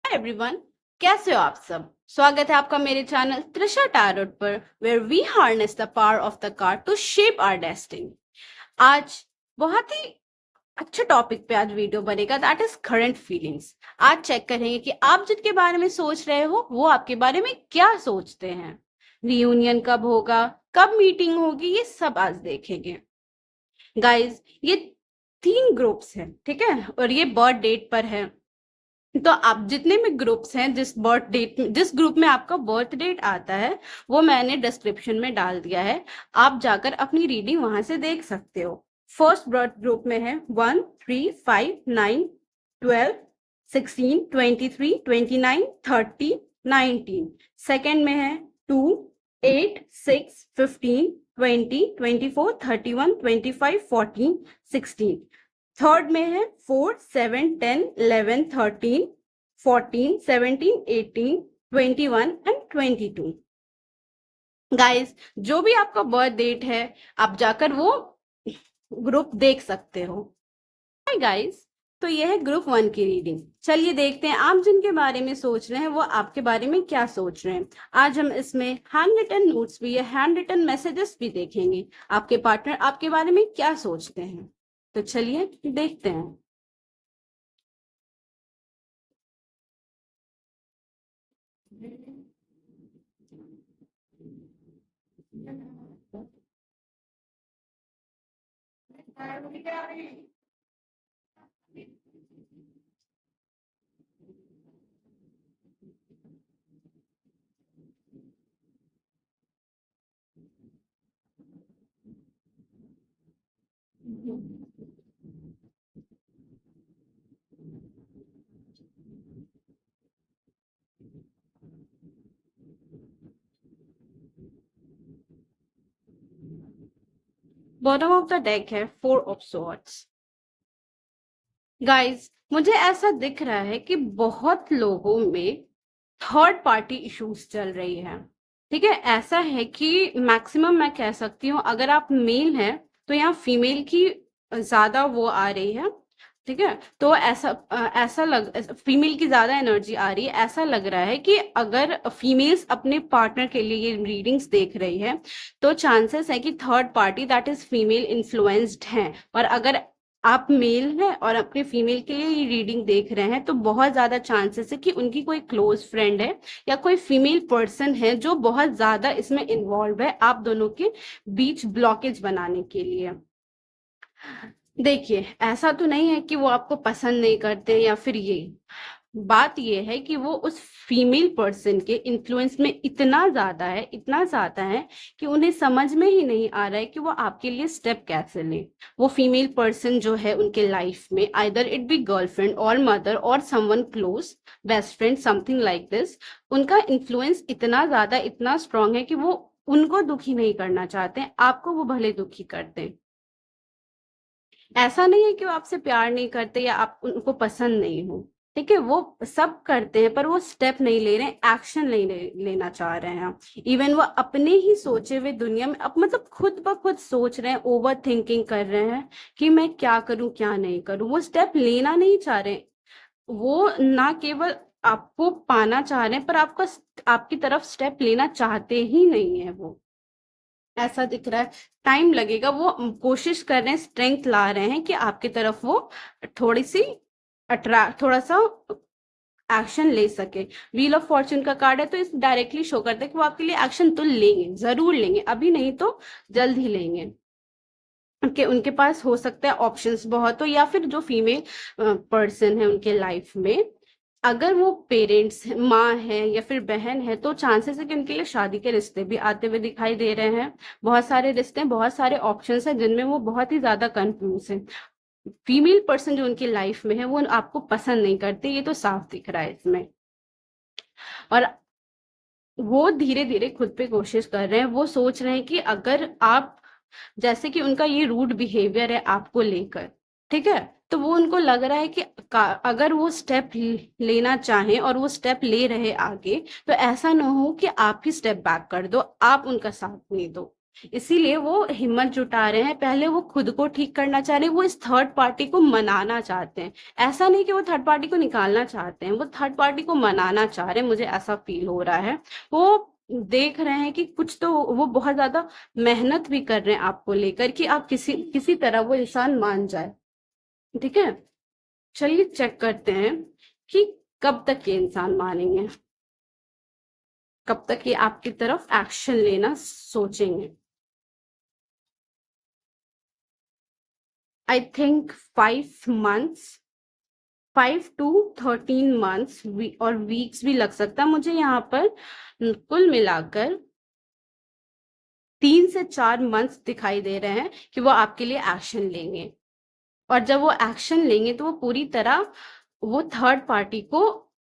Everyone, कैसे हो आप सब। स्वागत है आपका मेरे चैनल त्रिशा टैरोट पर, where we harness the power of the card to shape our destiny. आज बहुत ही अच्छे टॉपिक पे आज वीडियो बनेगा, दैट इज करंट फीलिंग्स। आज चेक करेंगे कि आप जिनके बारे में सोच रहे हो वो आपके बारे में क्या सोचते हैं। रियूनियन कब होगा, कब मीटिंग होगी, ये सब आज देखेंगे। गाइस, ये 3 ग्रुप्स हैं, ठीक है, और ये बर्थ डेट पर है। तो आप जितने भी ग्रुप्स हैं, जिस ग्रुप में आपका बर्थ डेट आता है वो मैंने डिस्क्रिप्शन में डाल दिया है। आप जाकर अपनी रीडिंग वहां से देख सकते हो। फर्स्ट बर्थ ग्रुप में है 1, 3, 5, 9, 12, 16, 23, 29, 30, 19। सेकेंड में है 2, 8, 6, 15, 20, 24, 31, 25, 14, 16। थर्ड में है 4, 7, 10, 11, 13, 14, 17, 18, 21 एंड 22। गाइस, जो भी आपका बर्थ डेट है आप जाकर वो ग्रुप देख सकते हो। हाय गाइस, तो यह है ग्रुप 1 की रीडिंग। चलिए देखते हैं आप जिनके बारे में सोच रहे हैं वो आपके बारे में क्या सोच रहे हैं। आज हम इसमें हैंड रिटन नोट्स भी या हैंड रिटन मैसेजेस भी देखेंगे, आपके पार्टनर आपके बारे में क्या सोचते हैं। तो चलिए देखते हैं। बॉटम ऑफ द डेक है 4 ऑफ सॉर्ड्स। गाइस, मुझे ऐसा दिख रहा है कि बहुत लोगों में थर्ड पार्टी इश्यूज चल रही है। ठीक है, ऐसा है कि मैक्सिमम मैं कह सकती हूँ अगर आप मेल हैं तो यहाँ फीमेल की ज्यादा वो आ रही है। ठीक है, तो ऐसा लग फीमेल की ज्यादा एनर्जी आ रही है। ऐसा लग रहा है कि अगर फीमेल्स अपने पार्टनर के लिए ये रीडिंग्स देख रही है तो चांसेस है कि third party that is female influenced है। और अगर आप मेल हैं और अपने फीमेल के लिए ये रीडिंग देख रहे हैं तो बहुत ज्यादा चांसेस है कि उनकी कोई क्लोज फ्रेंड है या कोई फीमेल पर्सन है जो बहुत ज्यादा इसमें इन्वॉल्व है आप दोनों के बीच ब्लॉकेज बनाने के लिए। देखिए, ऐसा तो नहीं है कि वो आपको पसंद नहीं करते या फिर बात ये है कि वो उस फीमेल पर्सन के इन्फ्लुएंस में इतना ज्यादा है कि उन्हें समझ में ही नहीं आ रहा है कि वो आपके लिए स्टेप कैसे लें। वो फीमेल पर्सन जो है उनके लाइफ में आइदर इट बी गर्लफ्रेंड और मदर और someone close, best friend, something like this, उनका इन्फ्लुएंस इतना ज्यादा इतना स्ट्रांग है कि वो उनको दुखी नहीं करना चाहते, आपको वो भले दुखी करते हैं। ऐसा नहीं है कि वो आपसे प्यार नहीं करते या आप उनको पसंद नहीं हो। ठीक है, वो सब करते हैं पर वो स्टेप नहीं ले रहे हैं, एक्शन नहीं लेना चाह रहे हैं। इवन वो अपने ही सोचे हुए दुनिया में अब मतलब खुद ब खुद सोच रहे हैं, ओवर थिंकिंग कर रहे हैं कि मैं क्या करूं क्या नहीं करूं। वो स्टेप लेना नहीं चाह रहे। वो ना केवल आपको पाना चाह रहे हैं पर आपकी तरफ स्टेप लेना चाहते ही नहीं है। वो ऐसा दिख रहा है, टाइम लगेगा। वो कोशिश कर रहे हैं, स्ट्रेंथ ला रहे हैं कि आपकी तरफ वो थोड़ी सी थोड़ा सा एक्शन ले सके। व्हील ऑफ फॉर्च्यून का कार्ड है तो इस डायरेक्टली शो करता है कि वो आपके लिए एक्शन तो लेंगे, जरूर लेंगे, अभी नहीं तो जल्द ही लेंगे। उनके पास हो सकता है ऑप्शंस बहुत हो, या फिर जो फीमेल पर्सन है उनके लाइफ में अगर वो पेरेंट्स माँ है या फिर बहन है तो चांसेस है कि उनके लिए शादी के रिश्ते भी आते हुए दिखाई दे रहे हैं। बहुत सारे रिश्ते, बहुत सारे ऑप्शंस हैं जिनमें वो बहुत ही ज्यादा कंफ्यूज है। फीमेल पर्सन जो उनकी लाइफ में है वो आपको पसंद नहीं करते, ये तो साफ दिख रहा है इसमें। और वो धीरे धीरे खुद पे कोशिश कर रहे हैं। वो सोच रहे हैं कि अगर आप, जैसे कि उनका ये रूड बिहेवियर है आपको लेकर, ठीक है, तो वो उनको लग रहा है कि अगर वो स्टेप लेना चाहें और वो स्टेप ले रहे आगे तो ऐसा ना हो कि आप ही स्टेप बैक कर दो, आप उनका साथ नहीं दो। इसीलिए वो हिम्मत जुटा रहे हैं। पहले वो खुद को ठीक करना चाह रहे हैं, वो इस थर्ड पार्टी को मनाना चाहते हैं। ऐसा नहीं कि वो थर्ड पार्टी को निकालना चाहते हैं, वो थर्ड पार्टी को मनाना चाह रहे हैं, मुझे ऐसा फील हो रहा है। वो देख रहे हैं कि कुछ तो वो बहुत ज्यादा मेहनत भी कर रहे हैं आपको लेकर, कि आप किसी किसी तरह वो इंसान मान जाए। ठीक है, चलिए चेक करते हैं कि कब तक ये इंसान मानेंगे, कब तक ये आपकी तरफ एक्शन लेना सोचेंगे। I think 5 months, 5 to 13 months और वीक्स भी लग सकता है मुझे यहाँ पर। कुल मिलाकर 3 से 4 मंथ्स दिखाई दे रहे हैं कि वो आपके लिए एक्शन लेंगे। और जब वो एक्शन लेंगे तो वो पूरी तरह वो थर्ड पार्टी को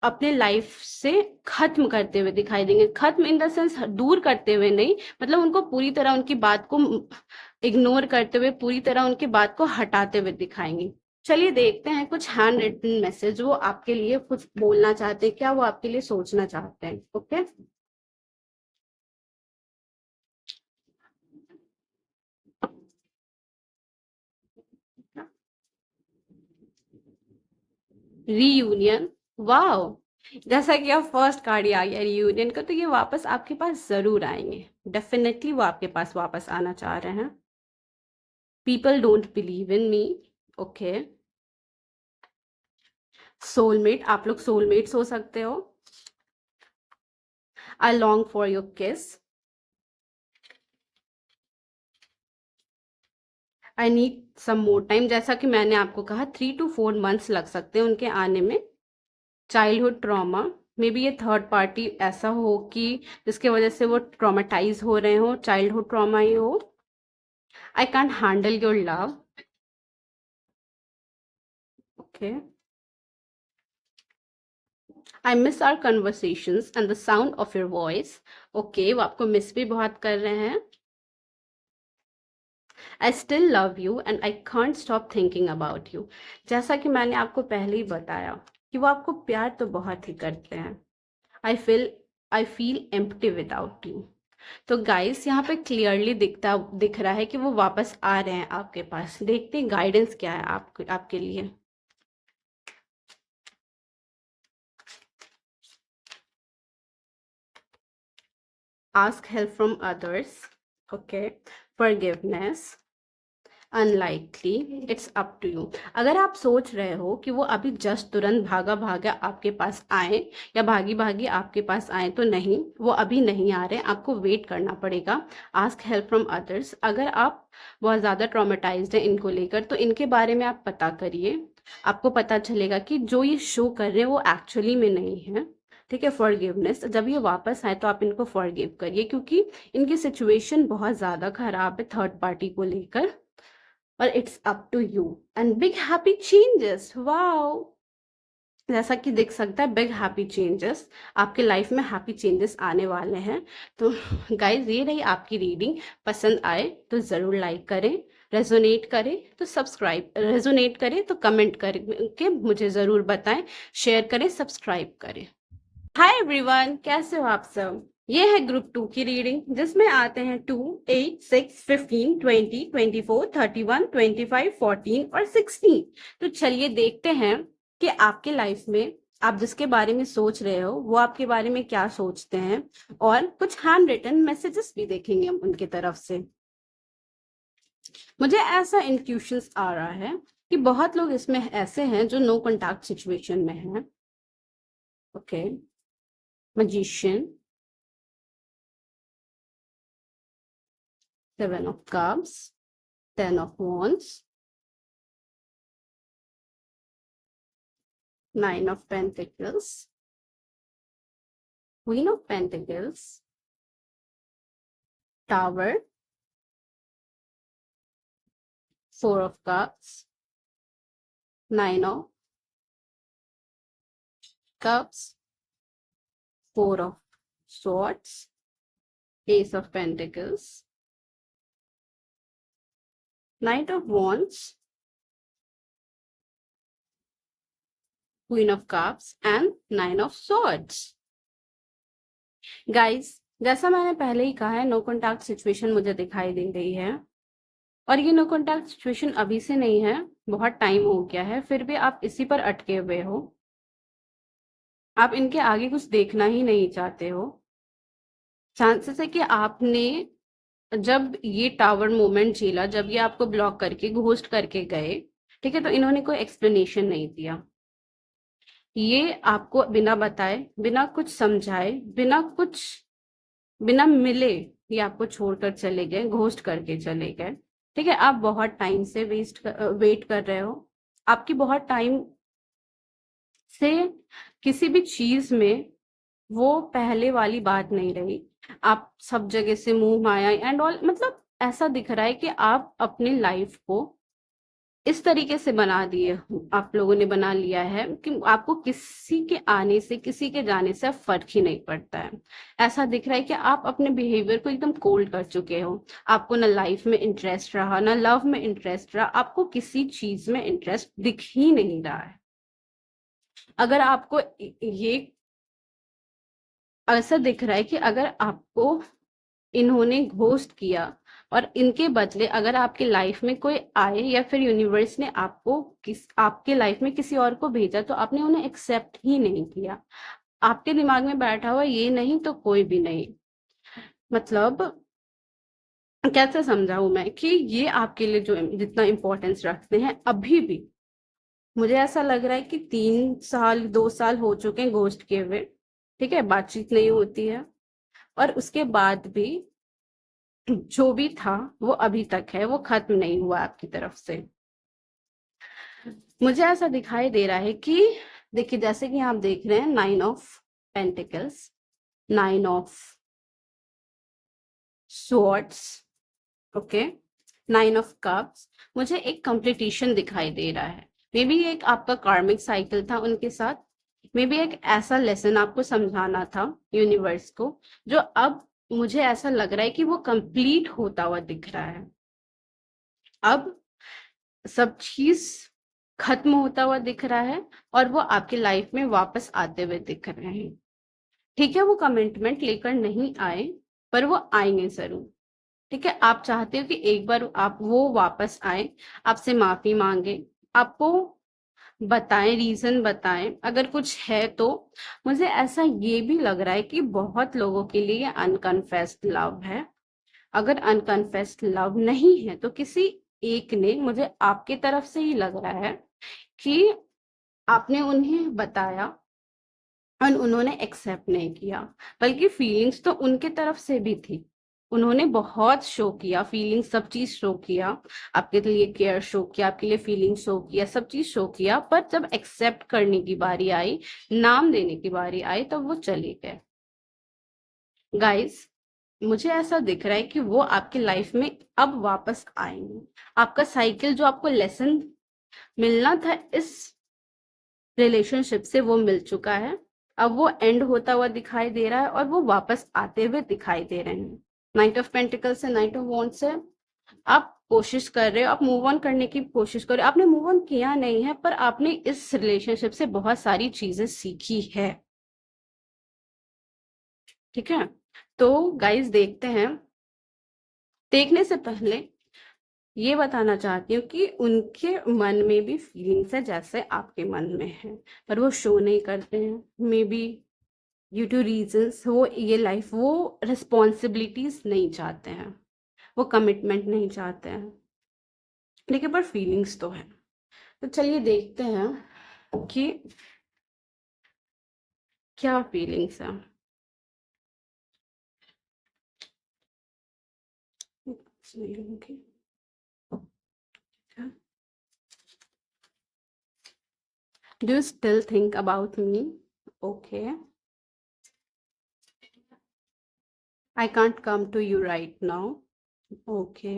अपने लाइफ से खत्म करते हुए दिखाई देंगे। खत्म इन द सेंस दूर करते हुए नहीं, मतलब उनको पूरी तरह उनकी बात को इग्नोर करते हुए, पूरी तरह उनकी बात को हटाते हुए दिखाएंगे। चलिए देखते हैं कुछ हैंड रिटन मैसेज वो आपके लिए कुछ बोलना चाहते हैं, क्या वो आपके लिए सोचना चाहते हैं। Okay, reunion, wow. जैसा कि अब फर्स्ट कार्ड ही आ गया रीयूनियन का, तो ये वापस आपके पास जरूर आएंगे। डेफिनेटली वो आपके पास वापस आना चाह रहे हैं। People don't believe in me, okay. Soulmate, आप लोग सोलमेट्स हो सकते हो। आई long for your kiss, I need some more time. जैसा कि मैंने आपको कहा 3 to 4 months लग सकते हैं उनके आने में। चाइल्डहुड ट्रॉमा, मे बी ये थर्ड पार्टी ऐसा हो कि जिसके वजह से वो ट्रॉमेटाइज हो रहे हो, चाइल्डहुड ट्रॉमा ही हो। I can't handle your love, okay. I miss our conversations and the sound of your voice, okay. वो आपको मिस भी बहुत कर रहे हैं। I still love you and I can't stop thinking about you. जैसा कि मैंने आपको पहले ही बताया कि वो आपको प्यार तो बहुत ही करते हैं। I feel empty without you. तो गाइस यहाँ पे क्लियरली दिख रहा है कि वो वापस आ रहे हैं आपके पास। देखते हैं गाइडेंस क्या है आपके लिए। Ask help from others, okay. Forgiveness, unlikely, it's up to you. अगर आप सोच रहे हो कि वो अभी जस्ट तुरंत भागा भागा आपके पास आए या भागी भागी आपके पास आए, तो नहीं, वो अभी नहीं आ रहे, आपको वेट करना पड़ेगा। Ask help from others. अगर आप बहुत ज़्यादा ट्रॉमेटाइज्ड हैं इनको लेकर, तो इनके बारे में आप पता करिए। आपको पता चलेगा कि जो ये शो कर रहे हैं वो एक्चुअली में नहीं है। ठीक है, फॉरगिवनेस, जब ये वापस आए तो आप इनको फॉरगिव करिए, क्योंकि इनकी सिचुएशन बहुत ज़्यादा खराब है थर्ड पार्टी को लेकर। और it's up to you and big happy changes, wow. जैसा कि दिख सकता है बिग हैप्पी चेंजेस, आपके लाइफ में हैप्पी चेंजेस आने वाले हैं। तो गाइज ये रही आपकी रीडिंग। पसंद आए तो ज़रूर लाइक करें, रेजोनेट करे तो सब्सक्राइब, रेजोनेट करे तो कमेंट करके मुझे ज़रूर बताएं, शेयर करें, सब्सक्राइब करें। हाय एवरीवन, कैसे हो आप सब। ये है ग्रुप 2 की रीडिंग, जिसमें आते हैं 2, 8, 6, 15, 20, 24, 31, 25, 14 और 16। तो चलिए देखते हैं कि आपके लाइफ में आप जिसके बारे में सोच रहे हो वो आपके बारे में क्या सोचते हैं। और कुछ हैंड रिटन मैसेजेस भी देखेंगे हम उनकी तरफ से। मुझे ऐसा इंट्यूशंस आ रहा है कि बहुत लोग इसमें ऐसे हैं जो नो कॉन्टैक्ट सिचुएशन में हैं, okay. Magician, 7 of Cups, 10 of Wands, 9 of Pentacles, Queen of Pentacles, Tower, 4 of Cups, 9 of Cups, 4 of Swords, Ace of Pentacles, Knight of Wands, Queen of Cups and 9 of Swords। Guys जैसा मैंने पहले ही कहा है, no contact situation मुझे दिखाई दे रही है, और ये नो कॉन्टैक्ट सिचुएशन अभी से नहीं है, बहुत टाइम हो गया है, फिर भी आप इसी पर अटके हुए हो। आप इनके आगे कुछ देखना ही नहीं चाहते हो। चांसेस है कि आपने जब ये टावर मोमेंट झेला, जब ये आपको ब्लॉक करके घोस्ट करके गए, ठीक है, तो इन्होंने कोई एक्सप्लेनेशन नहीं दिया। ये आपको बिना बताए, बिना कुछ समझाए, बिना मिले ये आपको छोड़कर चले गए, घोस्ट करके चले गए। ठीक है, आप बहुत टाइम से वेट कर रहे हो। आपकी बहुत टाइम से किसी भी चीज में वो पहले वाली बात नहीं रही। आप सब जगह से मुंह माया एंड ऑल, मतलब ऐसा दिख रहा है कि आप अपनी लाइफ को इस तरीके से बना दिए, आप लोगों ने बना लिया है कि आपको किसी के आने से, किसी के जाने से अब फर्क ही नहीं पड़ता है। ऐसा दिख रहा है कि आप अपने बिहेवियर को एकदम कोल्ड कर चुके हो। आपको ना लाइफ में इंटरेस्ट रहा, ना लव में इंटरेस्ट रहा, आपको किसी चीज में इंटरेस्ट दिख ही नहीं रहा है। अगर आपको ये ऐसा दिख रहा है कि अगर आपको इन्होंने घोस्ट किया और इनके बदले अगर आपकी लाइफ में कोई आए, या फिर यूनिवर्स ने आपके लाइफ में किसी और को भेजा, तो आपने उन्हें एक्सेप्ट ही नहीं किया। आपके दिमाग में बैठा हुआ ये नहीं तो कोई भी नहीं। मतलब कैसे समझाऊं मैं कि ये आपके लिए जो जितना इम्पोर्टेंस रखते हैं अभी भी। मुझे ऐसा लग रहा है कि 3 साल 2 साल हो चुके हैं घोस्ट किए हुए। ठीक है, बातचीत नहीं होती है, और उसके बाद भी जो भी था वो अभी तक है, वो खत्म नहीं हुआ आपकी तरफ से। मुझे ऐसा दिखाई दे रहा है कि देखिए, जैसे कि आप देख रहे हैं 9 of pentacles, 9 of swords, okay, 9 of cups. मुझे एक कंप्लीटेशन दिखाई दे रहा है। मे बी एक आपका कार्मिक साइकिल था उनके साथ। मे बी एक ऐसा लेसन आपको समझाना था यूनिवर्स को, जो अब मुझे ऐसा लग रहा है कि वो कंप्लीट होता हुआ दिख रहा है। अब सब चीज खत्म होता हुआ दिख रहा है, और वो आपकी लाइफ में वापस आते हुए दिख रहे हैं। ठीक है, वो कमिटमेंट लेकर नहीं आए, पर वो आएंगे जरूर। ठीक है, आप चाहते हो कि एक बार आप वो वापस आए, आपसे माफी मांगे, आपको बताएं, रीजन बताएं अगर कुछ है तो। मुझे ऐसा ये भी लग रहा है कि बहुत लोगों के लिए अनकन्फेस्ड लव है। अगर अनकन्फेस्ड लव नहीं है तो किसी एक ने, मुझे आपके तरफ से ही लग रहा है कि आपने उन्हें बताया और उन्होंने एक्सेप्ट नहीं किया, बल्कि फीलिंग्स तो उनके तरफ से भी थी। उन्होंने बहुत शो किया, फीलिंग सब चीज शो किया, आपके लिए केयर शो किया, आपके लिए फीलिंग शो किया, सब चीज शो किया, पर जब एक्सेप्ट करने की बारी आई, नाम देने की बारी आई, तब वो चले गए। गाइस, मुझे ऐसा दिख रहा है कि वो आपकी लाइफ में अब वापस आएंगे। आपका साइकिल, जो आपको लेसन मिलना था इस रिलेशनशिप से, वो मिल चुका है। अब वो एंड होता हुआ दिखाई दे रहा है, और वो वापस आते हुए दिखाई दे रहे हैं। 9 ऑफ पेंटिकल से 9 ऑफ वॉन्ड से आप कोशिश कर रहे हो, आप मूव ऑन करने की कोशिश कर रहे हो। आपने मूव ऑन किया नहीं है, पर आपने इस रिलेशनशिप से बहुत सारी चीजें सीखी है। ठीक है, तो गाइस देखते हैं। देखने से पहले ये बताना चाहती हूँ कि उनके मन में भी फीलिंग्स है जैसे आपके मन में है, पर वो शो नहीं करते हैं। May be due two reasons, वो ये लाइफ, वो रिस्पॉन्सिबिलिटीज नहीं चाहते हैं, वो कमिटमेंट नहीं चाहते हैं। लेकिन पर फीलिंग्स तो है। तो चलिए देखते हैं कि क्या फीलिंग्स है। Do you still think about me? Okay, I can't come to you right now. Okay,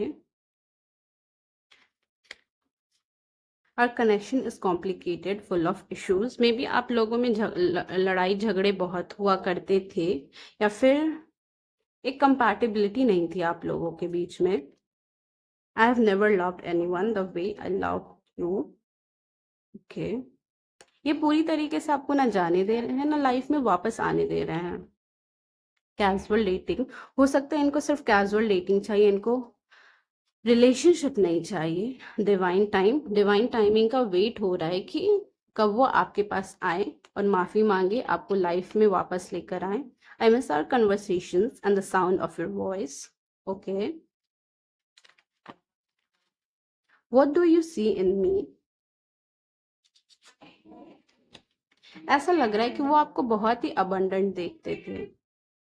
our connection is complicated, full of issues। Maybe आप लोगों में लड़ाई झगड़े बहुत हुआ करते थे, या फिर एक कंपैटिबिलिटी नहीं थी आप लोगों के बीच में। आई have never loved anyone the way I love you. Okay, ये पूरी तरीके से आपको ना जाने दे रहे हैं, ना लाइफ में वापस आने दे रहे हैं। कैजुअल डेटिंग, हो सकता है इनको सिर्फ कैजुअल डेटिंग चाहिए, इनको रिलेशनशिप नहीं चाहिए। डिवाइन टाइमिंग का वेट हो रहा है कि कब वो आपके पास आए और माफी मांगे, आपको लाइफ में वापस लेकर आए। I miss our conversations and the sound of your voice. Okay, what do you see in me? ऐसा लग रहा है कि वो आपको बहुत ही अबंडेंट देखते थे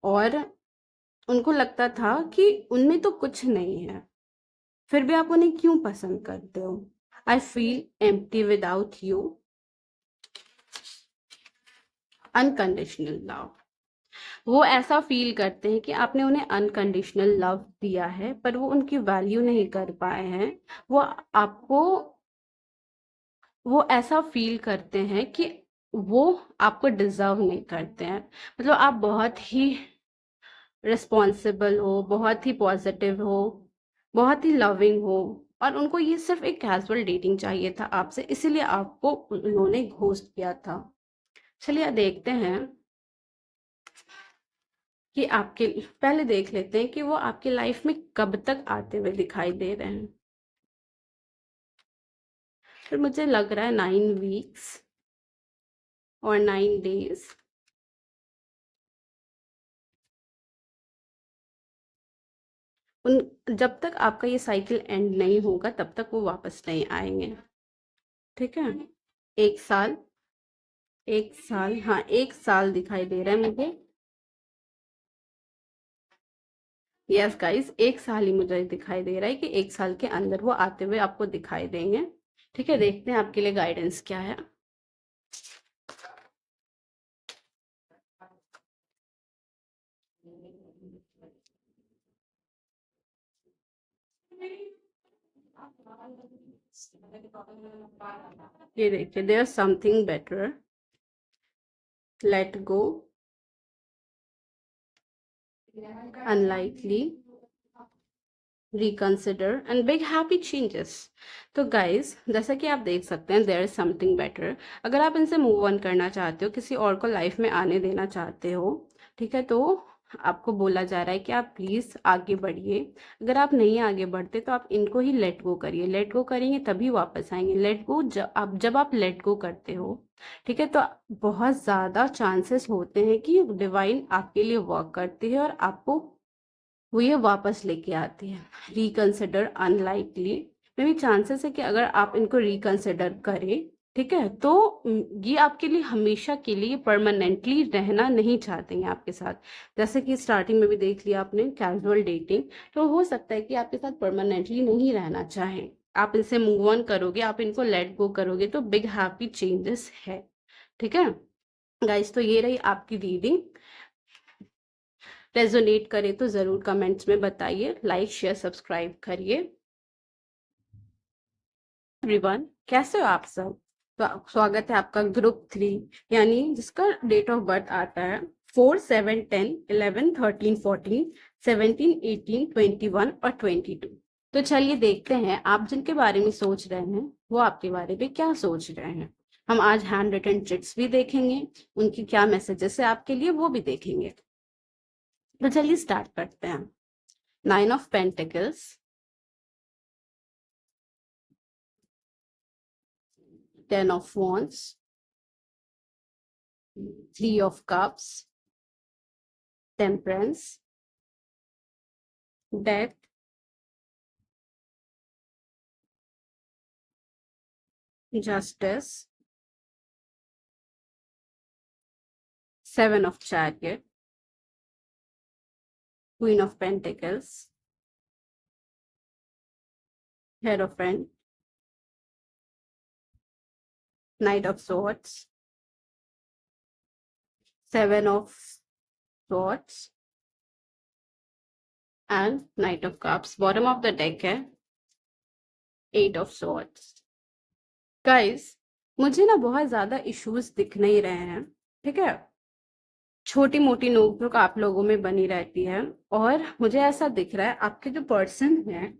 और उनको लगता था कि उनमें तो कुछ नहीं है, फिर भी आप उन्हें क्यों पसंद करते हो? I feel empty without you, unconditional love. वो ऐसा फील करते हैं कि आपने उन्हें अनकंडीशनल लव दिया है पर वो उनकी वैल्यू नहीं कर पाए हैं। वो आपको वो ऐसा फील करते हैं कि वो आपको डिजर्व नहीं करते हैं। मतलब आप बहुत ही रिस्पॉन्सिबल हो, बहुत ही पॉजिटिव हो, बहुत ही लविंग हो, और उनको ये सिर्फ एक कैजुअल डेटिंग चाहिए था आपसे, इसीलिए आपको उन्होंने घोस्ट किया था। चलिए देखते हैं कि आपके पहले देख लेते हैं कि वो आपकी लाइफ में कब तक आते हुए दिखाई दे रहे हैं। फिर मुझे लग रहा है 9 वीक्स और 9 डेज। उन जब तक आपका ये साइकिल एंड नहीं होगा तब तक वो वापस नहीं आएंगे। ठीक है, 1 साल, 1 साल, हाँ 1 साल दिखाई दे रहा है मुझे। यस गाइस, 1 साल ही मुझे दिखाई दे रहा है कि 1 साल के अंदर वो आते हुए आपको दिखाई देंगे। ठीक है, देखते हैं आपके लिए गाइडेंस क्या है। ये देखिए, there something better, let go, unlikely, reconsider and big happy changes. तो गाइस, जैसा कि आप देख सकते हैं, देयर इज समथिंग बेटर। अगर आप इनसे मूव ऑन करना चाहते हो, किसी और को लाइफ में आने देना चाहते हो, ठीक है, तो आपको बोला जा रहा है कि आप प्लीज आगे बढ़िए। अगर आप नहीं आगे बढ़ते तो आप इनको ही लेट गो करिए, लेट गो करेंगे तभी वापस आएंगे। लेट गो, जब आप लेट गो करते हो, ठीक है, तो बहुत ज्यादा चांसेस होते हैं कि डिवाइन आपके लिए वर्क करती है और आपको वो ये वापस लेके आती है। रिकंसिडर, अनलाइकली, में भी चांसेस है कि अगर आप इनको रिकंसिडर करें, ठीक है, तो ये आपके लिए हमेशा के लिए परमानेंटली रहना नहीं चाहते हैं आपके साथ। जैसे कि स्टार्टिंग में भी देख लिया आपने, कैजुअल डेटिंग, तो हो सकता है कि आपके साथ परमानेंटली नहीं रहना चाहें। आप इनसे मूव ऑन करोगे, आप इनको लेट गो करोगे तो बिग हैप्पी चेंजेस है। ठीक है गाइस, तो ये रही आपकी रीडिंग। रेजोनेट करे तो जरूर कमेंट्स में बताइए, लाइक शेयर सब्सक्राइब करिए। एवरीवन, कैसे हो आप सब? स्वागत है आपका ग्रुप 3, यानी जिसका डेट ऑफ बर्थ आता है 4, 7, 10, 11, 13, 14, 17, 18, 21 और 22। तो चलिए देखते हैं आप जिनके बारे में सोच रहे हैं वो आपके बारे में क्या सोच रहे हैं। हम आज हैंड रिटन चिट्स भी देखेंगे, उनकी क्या मैसेजेस है आपके लिए वो भी देखेंगे। तो चलिए स्टार्ट करते हैं। 9 of pentacles, 10 of Wands, 3 of Cups, Temperance, Death, Justice, 7 of Chariot, Queen of Pentacles, Hierophant, Knight of Swords, 7 of Swords and Knight of Cups। Bottom of the deck है 8 of Swords। गाइस, मुझे ना बहुत ज्यादा issues दिख नहीं रहे हैं, ठीक है, छोटी मोटी नोकझोंक आप लोगों में बनी रहती है, और मुझे ऐसा दिख रहा है आपके जो पर्सन है,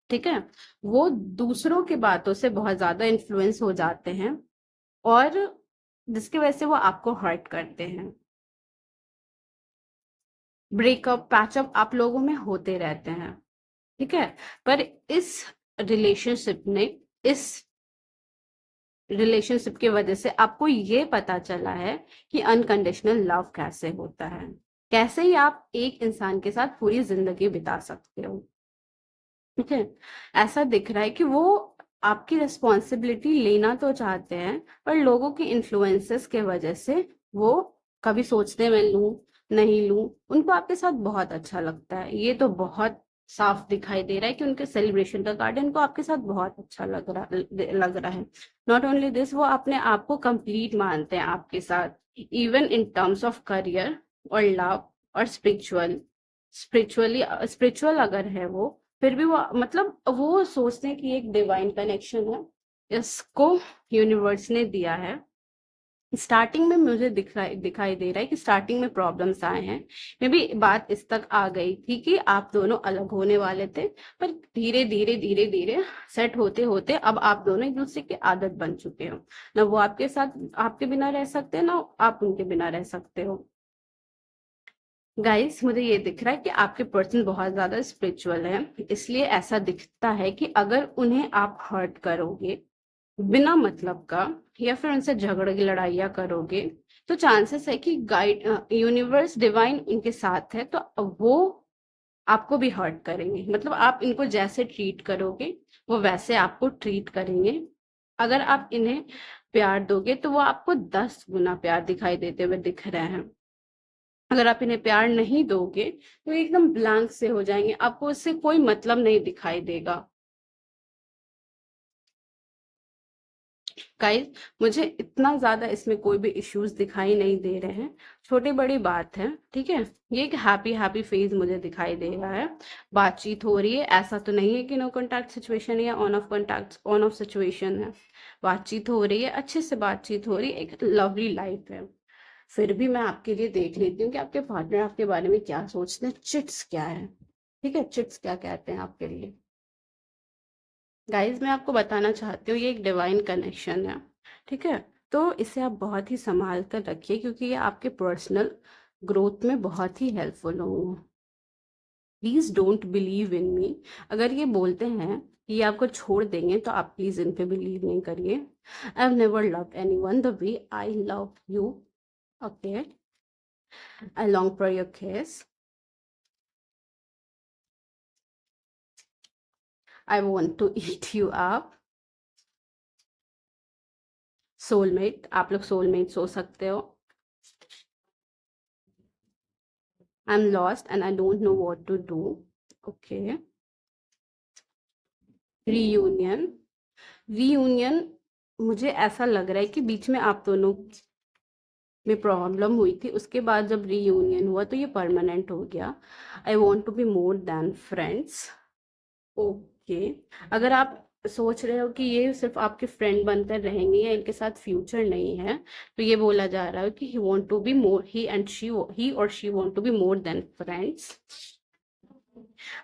ठीक है, वो दूसरों की बातों से बहुत ज्यादा इन्फ्लुएंस हो जाते हैं और जिसकी वजह से वो आपको हर्ट करते हैं। ब्रेकअप, पैचअप आप लोगों में होते रहते हैं, ठीक है। पर इस रिलेशनशिप ने इस रिलेशनशिप की वजह से आपको ये पता चला है कि अनकंडीशनल लव कैसे होता है, कैसे ही आप एक इंसान के साथ पूरी जिंदगी बिता सकते हो, ठीक है। ऐसा दिख रहा है कि वो आपकी रिस्पॉन्सिबिलिटी लेना तो चाहते हैं, पर लोगों के इन्फ्लुएंसेस के वजह से वो कभी सोचते हैं मैं लूं नहीं लूं। उनको आपके साथ बहुत अच्छा लगता है, ये तो बहुत साफ दिखाई दे रहा है कि उनके सेलिब्रेशन का कार्ड इनको आपके साथ बहुत अच्छा लग रहा है। नॉट ओनली दिस, वो अपने आप को कंप्लीट मानते हैं आपके साथ, even in terms of career और लव और स्पिरिचुअल अगर है वो, फिर भी वो मतलब वो सोचते हैं कि एक डिवाइन कनेक्शन है, इसको यूनिवर्स ने दिया है। स्टार्टिंग में मुझे दिखाई दे रहा है कि स्टार्टिंग में प्रॉब्लम्स आए हैं, मे बी बात इस तक आ गई थी कि आप दोनों अलग होने वाले थे, पर धीरे धीरे धीरे धीरे सेट होते होते अब आप दोनों एक दूसरे के आदत बन चुके हो, ना वो आपके साथ आपके बिना रह सकते ना आप उनके बिना रह सकते हो। गाइस, मुझे ये दिख रहा है कि आपके पर्सन बहुत ज्यादा स्पिरिचुअल है, इसलिए ऐसा दिखता है कि अगर उन्हें आप हर्ट करोगे बिना मतलब का, या फिर उनसे झगड़े की लड़ाइयाँ करोगे, तो चांसेस है कि गाइड यूनिवर्स डिवाइन उनके साथ है, तो वो आपको भी हर्ट करेंगे। मतलब आप इनको जैसे ट्रीट करोगे वो वैसे आपको ट्रीट करेंगे। अगर आप इन्हें प्यार दोगे तो वो आपको 10 गुना प्यार दिखाई देते हुए दिख रहे हैं। अगर आप इन्हें प्यार नहीं दोगे तो एकदम ब्लैंक से हो जाएंगे, आपको इससे कोई मतलब नहीं दिखाई देगा। गाइस, मुझे इतना ज्यादा इसमें कोई भी इश्यूज दिखाई नहीं दे रहे हैं, छोटी बड़ी बात है, ठीक है। ये एक हैप्पी हैप्पी फेज मुझे दिखाई दे रहा है, बातचीत हो रही है, ऐसा तो नहीं है कि नो कॉन्टैक्ट सिचुएशन या on off contact on off situation है। बातचीत हो रही है, अच्छे से बातचीत हो रही है, एक लवली लाइफ है। फिर भी मैं आपके लिए देख लेती हूँ कि आपके पार्टनर आपके बारे में क्या सोचते हैं, चिट्स क्या है, ठीक है, चिट्स क्या कहते हैं आपके लिए। गाइज, मैं आपको बताना चाहती हूँ ये एक डिवाइन कनेक्शन है, ठीक है। तो इसे आप बहुत ही संभाल कर रखिए, क्योंकि ये आपके पर्सनल ग्रोथ में बहुत ही हेल्पफुल होंगे। प्लीज डोंट बिलीव इन मी, अगर ये बोलते हैं कि ये आपको छोड़ देंगे तो आप प्लीज इन पे बिलीव नहीं करिए। I have never loved anyone the way I love you, okay. I long for your kiss, I want to eat you up. Soulmate, आप लोग सोलमेट हो सकते हो। I'm lost and I don't know what to do. Okay. Reunion. Reunion, मुझे ऐसा लग रहा है कि बीच में आप दोनों में प्रॉब्लम हुई थी, उसके बाद जब रीयूनियन हुआ तो ये परमानेंट हो गया। I want to be more than friends, okay. अगर आप सोच रहे हो कि ये सिर्फ आपके फ्रेंड बनकर रहेंगे या इनके साथ फ्यूचर नहीं है, तो ये बोला जा रहा है कि he want to be more, he और she want to be more than friends.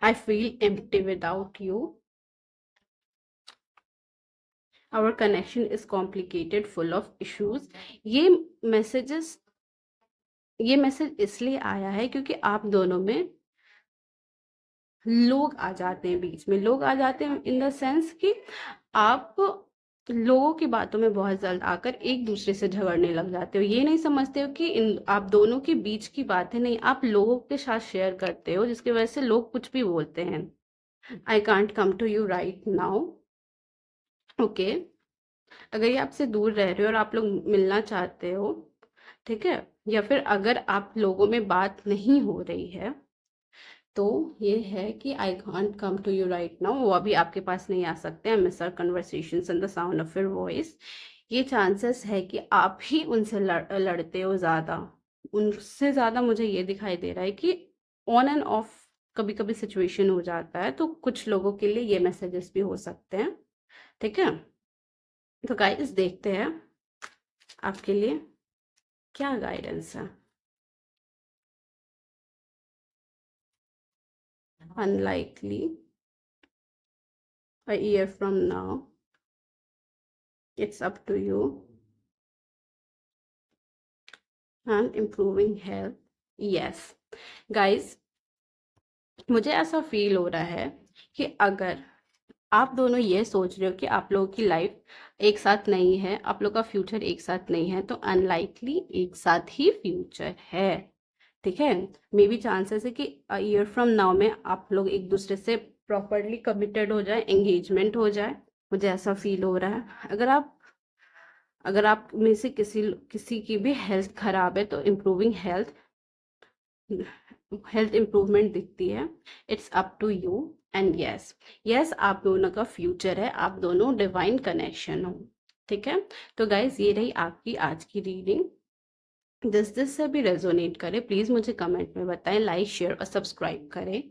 I feel empty without you. Our connection is complicated, full of issues. ये मैसेजेस ये मैसेज इसलिए आया है क्योंकि आप दोनों में लोग आ जाते हैं, बीच में लोग आ जाते हैं इन द सेंस कि आप लोगों की बातों में बहुत जल्द आकर एक दूसरे से झगड़ने लग जाते हो। ये नहीं समझते हो कि इन आप दोनों के बीच की बातें नहीं, आप लोगों के साथ शेयर करते हो, जिसकी वजह से लोग कुछ भी बोलते हैं। I can't come to you right now, okay. अगर ये आपसे दूर रह रहे हो और आप लोग मिलना चाहते हो, ठीक है, या फिर अगर आप लोगों में बात नहीं हो रही है, तो ये है कि I can't come to you right now, वो अभी आपके पास नहीं आ सकते हैं। Miss our conversations and the sound of your voice. ये चांसेस है कि आप ही उनसे लड़ते हो ज्यादा, उनसे ज्यादा मुझे ये दिखाई दे रहा है कि ऑन एंड ऑफ कभी कभी सिचुएशन हो जाता है, तो कुछ लोगों के लिए ये मैसेजेस भी हो सकते हैं, ठीक है। तो गाइस, देखते हैं आपके लिए क्या गाइडेंस है। Unlikely, a year from now, it's up to you, and improving health, yes guys, मुझे ऐसा फील हो रहा है कि अगर आप दोनों ये सोच रहे हो कि आप लोगों की लाइफ एक साथ नहीं है, आप लोग का फ्यूचर एक साथ नहीं है, तो अनलाइकली एक साथ ही फ्यूचर है। ठीक है, मे बी चांसेस है कि ईयर फ्रॉम नाउ में आप लोग एक दूसरे से प्रॉपरली कमिटेड हो जाए, एंगेजमेंट हो जाए। मुझे ऐसा फील हो रहा है। अगर आप में से किसी किसी की भी हेल्थ खराब है तो इम्प्रूविंग हेल्थ इम्प्रूवमेंट दिखती है। It's up to you. And yes, yes आप दोनों का फ्यूचर है, आप दोनों डिवाइन कनेक्शन हो। ठीक है, तो गाइज ये रही आपकी आज की रीडिंग। जिस जिस से भी रेजोनेट करे प्लीज मुझे कमेंट में बताएं, लाइक शेयर और सब्सक्राइब करें।